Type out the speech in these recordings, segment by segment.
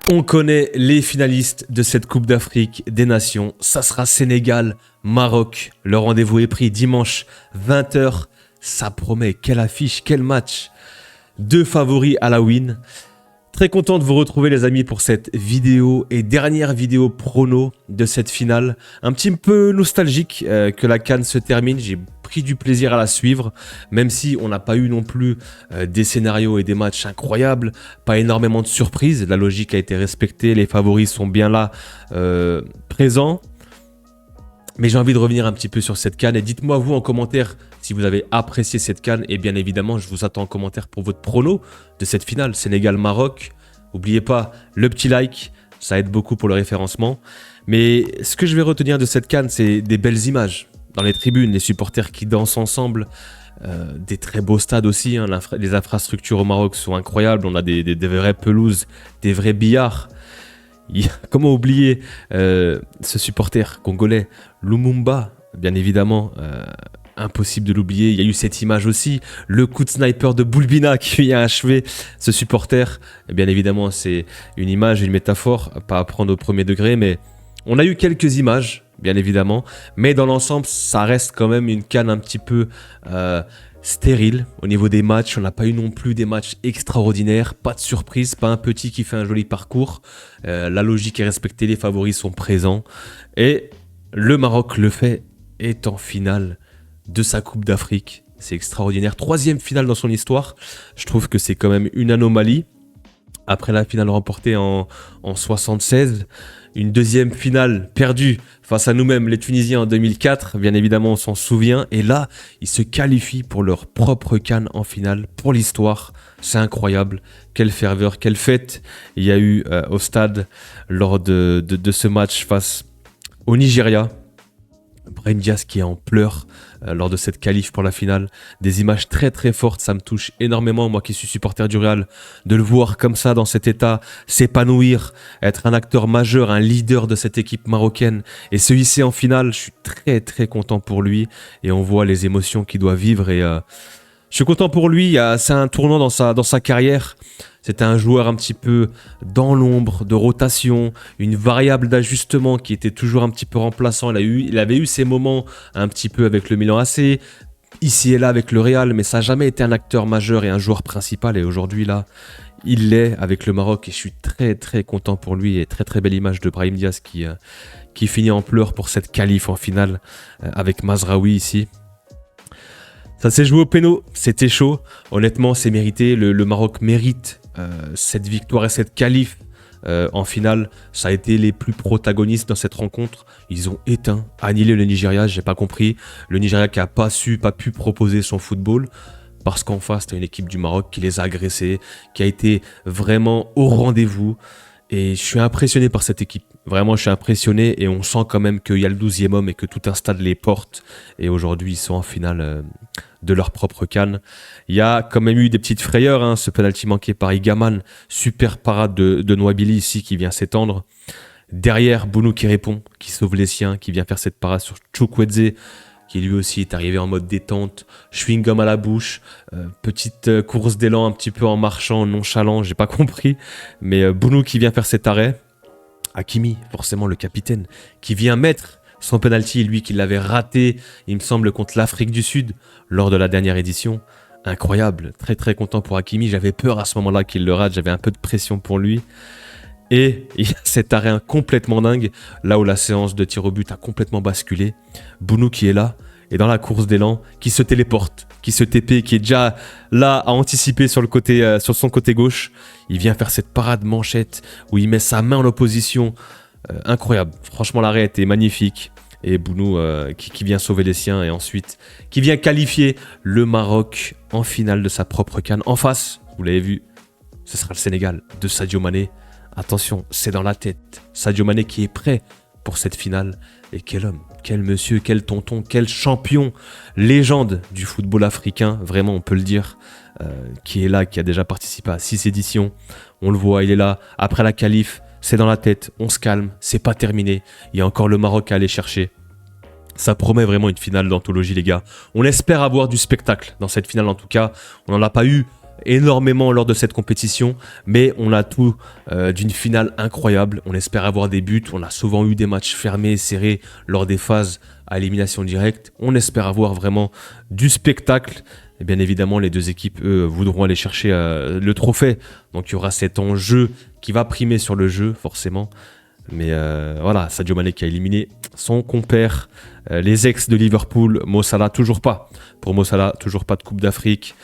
On connaît les finalistes de cette Coupe d'Afrique des Nations. Ça sera Sénégal, Maroc. Le rendez-vous est pris dimanche 20h. Ça promet. Quelle affiche, quel match. Deux favoris à la win. Très content de vous retrouver les amis pour cette vidéo et dernière vidéo prono de cette finale. Un petit peu nostalgique que la CAN se termine. J'ai pris du plaisir à la suivre, même si on n'a pas eu non plus des scénarios et des matchs incroyables, pas énormément de surprises. La logique a été respectée, les favoris sont bien là, présents. Mais j'ai envie de revenir un petit peu sur cette CAN et dites-moi vous en commentaire si vous avez apprécié cette CAN et bien évidemment je vous attends en commentaire pour votre prono de cette finale Sénégal-Maroc. N'oubliez pas le petit like, ça aide beaucoup pour le référencement. Mais ce que je vais retenir de cette CAN, c'est des belles images dans les tribunes, les supporters qui dansent ensemble, des très beaux stades aussi, hein. Les infrastructures au Maroc sont incroyables, on a des vraies pelouses, des vrais billards. Comment oublier ce supporter congolais, Lumumba, bien évidemment, impossible de l'oublier. Il y a eu cette image aussi, le coup de sniper de Boulbina qui a achevé ce supporter. Et bien évidemment, c'est une image, une métaphore, pas à prendre au premier degré, mais on a eu quelques images, bien évidemment. Mais dans l'ensemble, ça reste quand même une CAN un petit peu stérile au niveau des matchs. On n'a pas eu non plus des matchs extraordinaires, pas de surprise, pas un petit qui fait un joli parcours. La logique est respectée, les favoris sont présents et le Maroc le fait, est en finale de sa Coupe d'Afrique. C'est extraordinaire, troisième finale dans son histoire. Je trouve que c'est quand même une anomalie. Après la finale remportée en 76, une deuxième finale perdue face à nous-mêmes, les Tunisiens en 2004, bien évidemment on s'en souvient. Et là, ils se qualifient pour leur propre CAN en finale, pour l'histoire. C'est incroyable, quelle ferveur, quelle fête il y a eu au stade lors de ce match face au Nigeria. Brahim Diaz qui est en pleurs lors de cette qualif pour la finale. Des images très très fortes, ça me touche énormément, moi qui suis supporter du Real, de le voir comme ça dans cet état, s'épanouir, être un acteur majeur, un leader de cette équipe marocaine et se hisser en finale. Je suis très très content pour lui et on voit les émotions qu'il doit vivre et je suis content pour lui. C'est un tournant dans sa carrière. C'était un joueur un petit peu dans l'ombre, de rotation, une variable d'ajustement qui était toujours un petit peu remplaçant. Il avait eu ses moments un petit peu avec le Milan AC, ici et là avec le Real, mais ça n'a jamais été un acteur majeur et un joueur principal. Et aujourd'hui, là, il l'est avec le Maroc et je suis très très content pour lui. Et très très belle image de Brahim Diaz qui finit en pleurs pour cette qualif en finale avec Mazraoui ici. Ça s'est joué au péno, c'était chaud. Honnêtement, c'est mérité. Le Maroc mérite cette victoire et cette qualif en finale. Ça a été les plus protagonistes dans cette rencontre. Ils ont éteint, annihilé le Nigeria, j'ai pas compris. Le Nigeria qui a pas pu proposer son football. Parce qu'en face, t'as une équipe du Maroc qui les a agressés, qui a été vraiment au rendez-vous. Et je suis impressionné par cette équipe. Vraiment, je suis impressionné et on sent quand même qu'il y a le 12e homme et que tout un stade les porte. Et aujourd'hui, ils sont en finale de leur propre CAN. Il y a quand même eu des petites frayeurs, hein, ce penalty manqué par Igaman. Super parade de Nwabili ici qui vient s'étendre. Derrière, Bounou qui répond, qui sauve les siens, qui vient faire cette parade sur Chukwueze, qui lui aussi est arrivé en mode détente, chewing-gum à la bouche, petite course d'élan un petit peu en marchant, nonchalant, j'ai pas compris, mais Bounou qui vient faire cet arrêt, Hakimi, forcément le capitaine, qui vient mettre son penalty, lui qui l'avait raté, il me semble, contre l'Afrique du Sud, lors de la dernière édition. Incroyable, très très content pour Hakimi, j'avais peur à ce moment-là qu'il le rate, j'avais un peu de pression pour lui. Et il y a cet arrêt complètement dingue, là où la séance de tir au but a complètement basculé. Bounou qui est là, et dans la course d'élan, qui se téléporte, qui se TP, qui est déjà là à anticiper sur son côté gauche. Il vient faire cette parade manchette où il met sa main en opposition. Incroyable, franchement l'arrêt était magnifique. Et Bounou qui vient sauver les siens et ensuite qui vient qualifier le Maroc en finale de sa propre CAN. En face, vous l'avez vu, ce sera le Sénégal de Sadio Mané. Attention, c'est dans la tête. Sadio Mané qui est prêt pour cette finale. Et quel homme, quel monsieur, quel tonton, quel champion, légende du football africain, vraiment on peut le dire, qui est là, qui a déjà participé à 6 éditions. On le voit, il est là. Après la qualif, c'est dans la tête, on se calme, c'est pas terminé. Il y a encore le Maroc à aller chercher. Ça promet vraiment une finale d'anthologie les gars. On espère avoir du spectacle dans cette finale en tout cas. On n'en a pas eu énormément lors de cette compétition, mais on a tout d'une finale incroyable. On espère avoir des buts. On a souvent eu des matchs fermés, serrés lors des phases à élimination directe. On espère avoir vraiment du spectacle. Et bien évidemment, les deux équipes, eux, voudront aller chercher le trophée. Donc il y aura cet enjeu qui va primer sur le jeu, forcément. Mais voilà, Sadio Mané qui a éliminé son compère, les ex de Liverpool, Mo Salah, toujours pas. Pour Mo Salah, toujours pas de Coupe d'Afrique.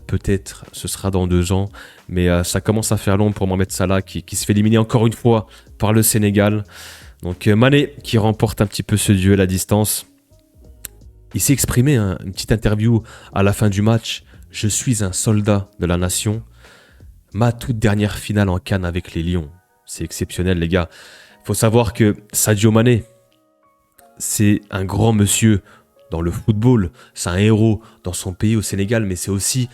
Peut-être ce sera dans 2 ans. Mais ça commence à faire long pour Mohamed Salah qui se fait éliminer encore une fois par le Sénégal. Donc Mané qui remporte un petit peu ce duel à distance. Il s'est exprimé, une petite interview à la fin du match. Je suis un soldat de la nation. Ma toute dernière finale en CAN avec les Lions. C'est exceptionnel, les gars. Il faut savoir que Sadio Mané, c'est un grand monsieur dans le football. C'est un héros dans son pays, au Sénégal, mais c'est aussi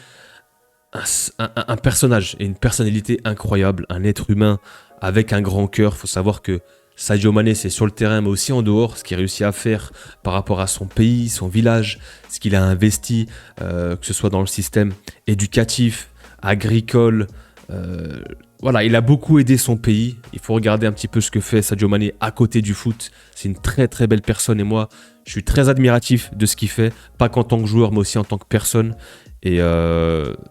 un personnage et une personnalité incroyable. Un être humain avec un grand cœur. Il faut savoir que Sadio Mané, c'est sur le terrain, mais aussi en dehors, ce qu'il a réussi à faire par rapport à son pays, son village, ce qu'il a investi, que ce soit dans le système éducatif, agricole. Voilà, il a beaucoup aidé son pays. Il faut regarder un petit peu ce que fait Sadio Mané à côté du foot. C'est une très très belle personne et moi, je suis très admiratif de ce qu'il fait, pas qu'en tant que joueur, mais aussi en tant que personne. Et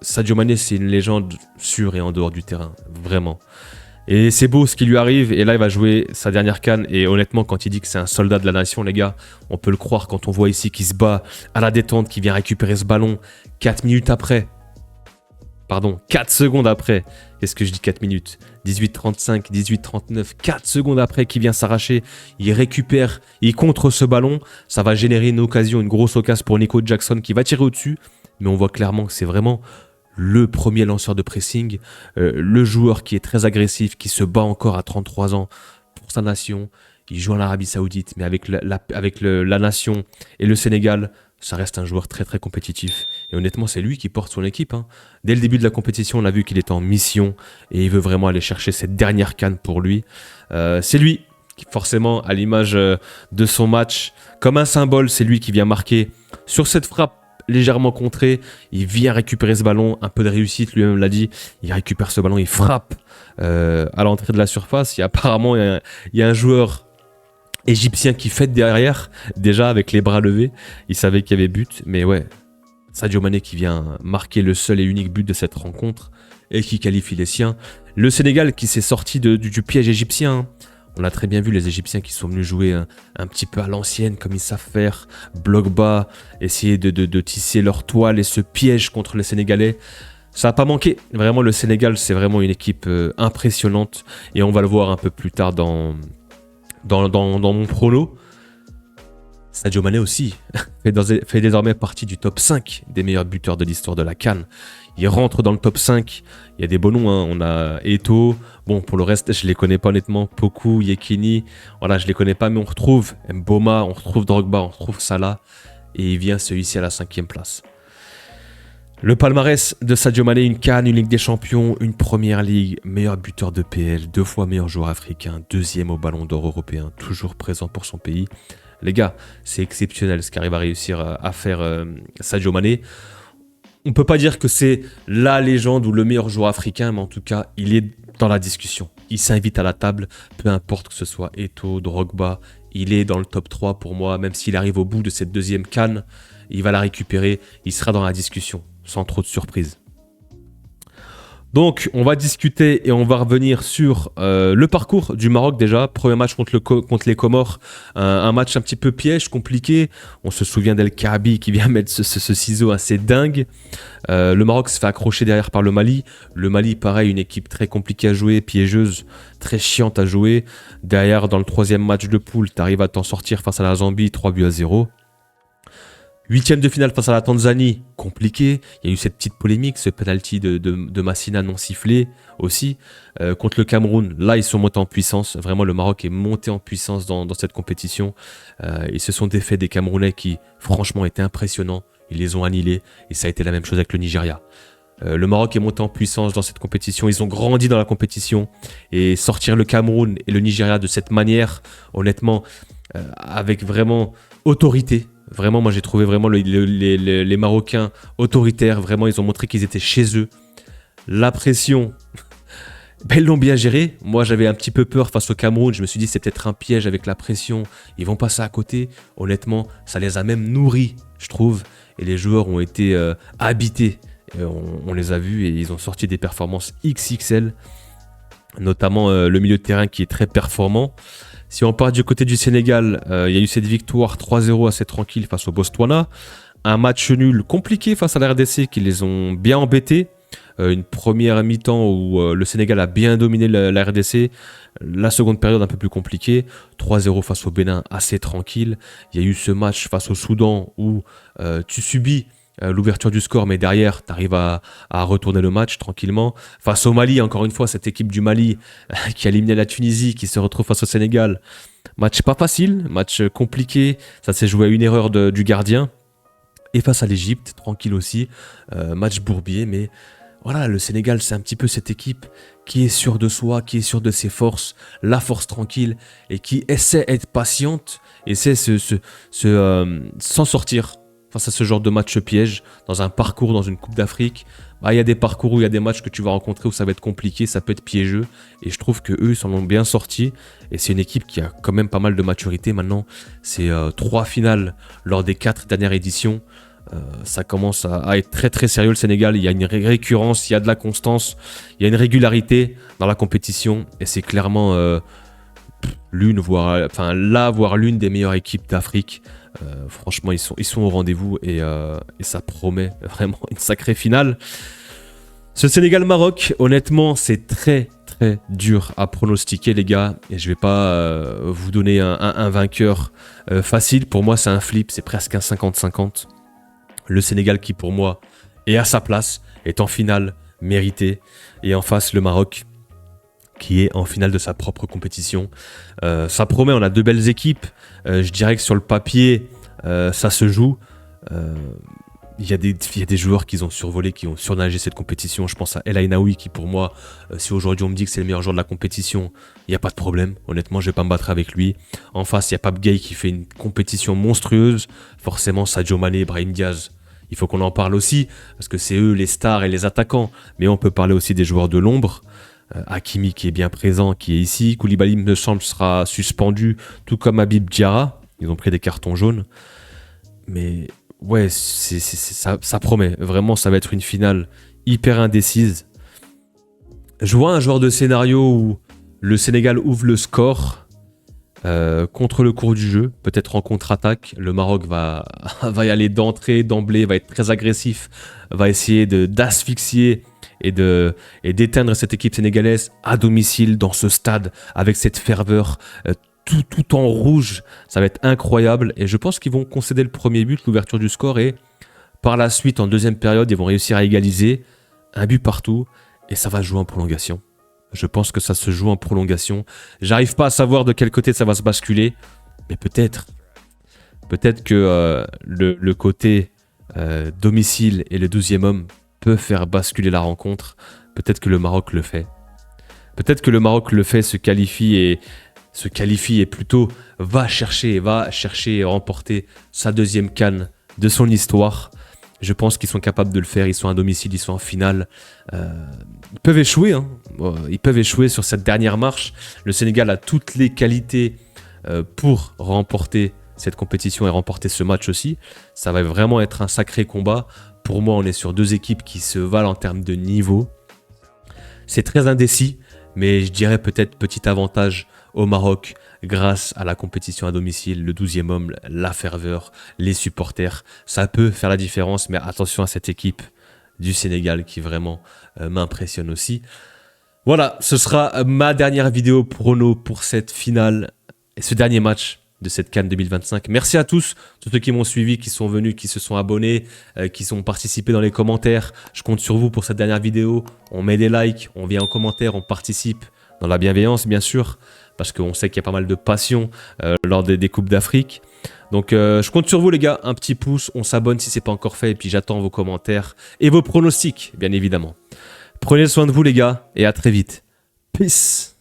Sadio Mané, c'est une légende sur et en dehors du terrain, vraiment. Et c'est beau ce qui lui arrive, et là il va jouer sa dernière CAN, et honnêtement quand il dit que c'est un soldat de la nation, les gars, on peut le croire quand on voit ici qu'il se bat à la détente, qu'il vient récupérer ce ballon 4 minutes après. Pardon, 4 secondes après. Qu'est-ce que je dis 4 minutes 18-35, 18-39, 4 secondes après qu'il vient s'arracher, il récupère, il contre ce ballon, ça va générer une occasion, une grosse occasion pour Nico Jackson qui va tirer au-dessus, mais on voit clairement que c'est vraiment le premier lanceur de pressing, le joueur qui est très agressif, qui se bat encore à 33 ans pour sa nation. Il joue en Arabie Saoudite, mais avec la nation et le Sénégal, ça reste un joueur très très compétitif. Et honnêtement, c'est lui qui porte son équipe. Dès le début de la compétition, on a vu qu'il était en mission et il veut vraiment aller chercher cette dernière CAN pour lui. C'est lui qui, forcément, à l'image de son match, comme un symbole, c'est lui qui vient marquer sur cette frappe légèrement contré, il vient récupérer ce ballon, un peu de réussite, lui-même l'a dit, il récupère ce ballon, il frappe à l'entrée de la surface, apparemment il y a un joueur égyptien qui fête derrière, déjà avec les bras levés, il savait qu'il y avait but, mais ouais, Sadio Mané qui vient marquer le seul et unique but de cette rencontre et qui qualifie les siens. Le Sénégal qui s'est sorti du piège égyptien, on a très bien vu les Égyptiens qui sont venus jouer un petit peu à l'ancienne, comme ils savent faire, bloc bas, essayer de tisser leur toile et ce piège contre les Sénégalais. Ça n'a pas manqué. Vraiment, le Sénégal, c'est vraiment une équipe impressionnante. Et on va le voir un peu plus tard dans mon prono. Sadio Mané aussi fait désormais partie du top 5 des meilleurs buteurs de l'histoire de la CAN. Il rentre dans le top 5. Il y a des beaux noms. On a Eto'o. Bon, pour le reste, je ne les connais pas honnêtement. Poku, Yekini. Voilà, je ne les connais pas. Mais on retrouve Mboma, on retrouve Drogba, on retrouve Salah. Et il vient se hisser à la 5e place. Le palmarès de Sadio Mané, une CAN, une Ligue des Champions, une Première Ligue, meilleur buteur de PL, 2 fois meilleur joueur africain, 2e au Ballon d'Or européen, toujours présent pour son pays. Les gars, c'est exceptionnel ce qu'arrive à réussir à faire Sadio Mané. On ne peut pas dire que c'est la légende ou le meilleur joueur africain, mais en tout cas, il est dans la discussion. Il s'invite à la table, peu importe que ce soit Eto'o, Drogba, il est dans le top 3 pour moi, même s'il arrive au bout de cette 2e CAN, il va la récupérer, il sera dans la discussion, sans trop de surprises. Donc, on va discuter et on va revenir sur le parcours du Maroc déjà. Premier match contre les Comores, un match un petit peu piège, compliqué. On se souvient d'El Kaabi qui vient mettre ce ciseau assez dingue. Le Maroc se fait accrocher derrière par le Mali. Le Mali, pareil, une équipe très compliquée à jouer, piégeuse, très chiante à jouer. Derrière, dans le 3e match de poule, tu arrives à t'en sortir face à la Zambie, 3-0. 8e de finale face à la Tanzanie, compliqué. Il y a eu cette petite polémique, ce penalty de Massina non sifflé aussi. Contre le Cameroun, là ils sont montés en puissance. Vraiment le Maroc est monté en puissance dans cette compétition. Ils se sont défaits des Camerounais qui franchement étaient impressionnants. Ils les ont annihilés et ça a été la même chose avec le Nigeria. Le Maroc est monté en puissance dans cette compétition. Ils ont grandi dans la compétition et sortir le Cameroun et le Nigeria de cette manière, honnêtement, avec vraiment autorité. Vraiment, moi j'ai trouvé vraiment les Marocains autoritaires. Vraiment, ils ont montré qu'ils étaient chez eux. La pression, ben, ils l'ont bien géré. Moi j'avais un petit peu peur face au Cameroun. Je me suis dit c'est peut-être un piège avec la pression. Ils vont passer à côté. Honnêtement, ça les a même nourris, je trouve. Et les joueurs ont été habités. On les a vus et ils ont sorti des performances XXL. Notamment le milieu de terrain qui est très performant. Si on part du côté du Sénégal, il y a eu cette victoire 3-0 assez tranquille face au Botswana. Un match nul compliqué face à la RDC qui les ont bien embêtés. Une première mi-temps où le Sénégal a bien dominé la RDC. La seconde période un peu plus compliquée. 3-0 face au Bénin, assez tranquille. Il y a eu ce match face au Soudan où tu subis l'ouverture du score, mais derrière, tu arrives à retourner le match tranquillement. Face au Mali, encore une fois, cette équipe du Mali qui a éliminé la Tunisie, qui se retrouve face au Sénégal. Match pas facile, match compliqué. Ça s'est joué à une erreur du gardien. Et face à l'Égypte, tranquille aussi. Match bourbier, mais voilà, le Sénégal, c'est un petit peu cette équipe qui est sûre de soi, qui est sûre de ses forces, la force tranquille, et qui essaie d'être patiente, essaie s'en sortir face à ce genre de match piège, dans un parcours, dans une Coupe d'Afrique. Bah, y a des parcours où il y a des matchs que tu vas rencontrer où ça va être compliqué, ça peut être piégeux, et je trouve qu'eux, ils s'en ont bien sortis, et c'est une équipe qui a quand même pas mal de maturité maintenant. C'est 3 finales lors des 4 dernières éditions. Ça commence à être très très sérieux le Sénégal. Il y a une récurrence, il y a de la constance, il y a une régularité dans la compétition et c'est clairement voire l'une des meilleures équipes d'Afrique. Franchement, ils sont au rendez-vous et ça promet vraiment une sacrée finale. Ce Sénégal-Maroc, honnêtement, c'est très très dur à pronostiquer les gars et je vais pas vous donner un vainqueur facile. Pour moi, c'est un flip, c'est presque un 50-50. Le Sénégal qui pour moi est à sa place, est en finale, mérité. Et en face le Maroc qui est en finale de sa propre compétition. Ça promet, on a 2 belles équipes. Je dirais que sur le papier, ça se joue. Il y a des joueurs qui ont survolé, qui ont surnagé cette compétition. Je pense à El Ainaoui qui pour moi, si aujourd'hui on me dit que c'est le meilleur joueur de la compétition, il n'y a pas de problème. Honnêtement, je ne vais pas me battre avec lui. En face, il y a Pape Gueye qui fait une compétition monstrueuse. Forcément, Sadio Mané, Brahim Diaz, il faut qu'on en parle aussi, parce que c'est eux les stars et les attaquants. Mais on peut parler aussi des joueurs de l'ombre. Hakimi qui est bien présent, qui est ici. Koulibaly, me semble, sera suspendu, tout comme Habib Diarra. Ils ont pris des cartons jaunes. Mais ouais, ça promet. Vraiment, ça va être une finale hyper indécise. Je vois un genre de scénario où le Sénégal ouvre le score contre le cours du jeu, peut-être en contre-attaque. Le Maroc va y aller d'emblée, va être très agressif, va essayer d'asphyxier et d'éteindre cette équipe sénégalaise à domicile dans ce stade avec cette ferveur. Tout en rouge, ça va être incroyable et je pense qu'ils vont concéder le premier but, l'ouverture du score et par la suite en deuxième période ils vont réussir à égaliser, un but partout et ça va se jouer en prolongation. Je pense que ça se joue en prolongation. J'arrive pas à savoir de quel côté ça va se basculer, mais peut-être que le côté domicile et le 12e homme peut faire basculer la rencontre. Peut-être que le Maroc le fait. Peut-être que le Maroc le fait, se qualifie et plutôt va chercher et remporter sa 2e CAN de son histoire. Je pense qu'ils sont capables de le faire. Ils sont à domicile, ils sont en finale. Ils peuvent échouer. Ils peuvent échouer sur cette dernière marche. Le Sénégal a toutes les qualités pour remporter cette compétition et remporter ce match aussi. Ça va vraiment être un sacré combat. Pour moi, on est sur 2 équipes qui se valent en termes de niveau. C'est très indécis, mais je dirais peut-être petit avantage au Maroc grâce à la compétition à domicile, le 12e homme, la ferveur, les supporters. Ça peut faire la différence, mais attention à cette équipe du Sénégal qui vraiment m'impressionne aussi. Voilà, ce sera ma dernière vidéo prono pour cette finale et ce dernier match de cette CAN 2025. Merci à tous ceux qui m'ont suivi, qui sont venus, qui se sont abonnés, qui ont participé dans les commentaires. Je compte sur vous pour cette dernière vidéo. On met des likes, on vient en commentaire, on participe dans la bienveillance bien sûr, parce qu'on sait qu'il y a pas mal de passion lors des Coupes d'Afrique. Donc je compte sur vous les gars, un petit pouce, on s'abonne si ce n'est pas encore fait, et puis j'attends vos commentaires et vos pronostics, bien évidemment. Prenez soin de vous les gars, et à très vite. Peace.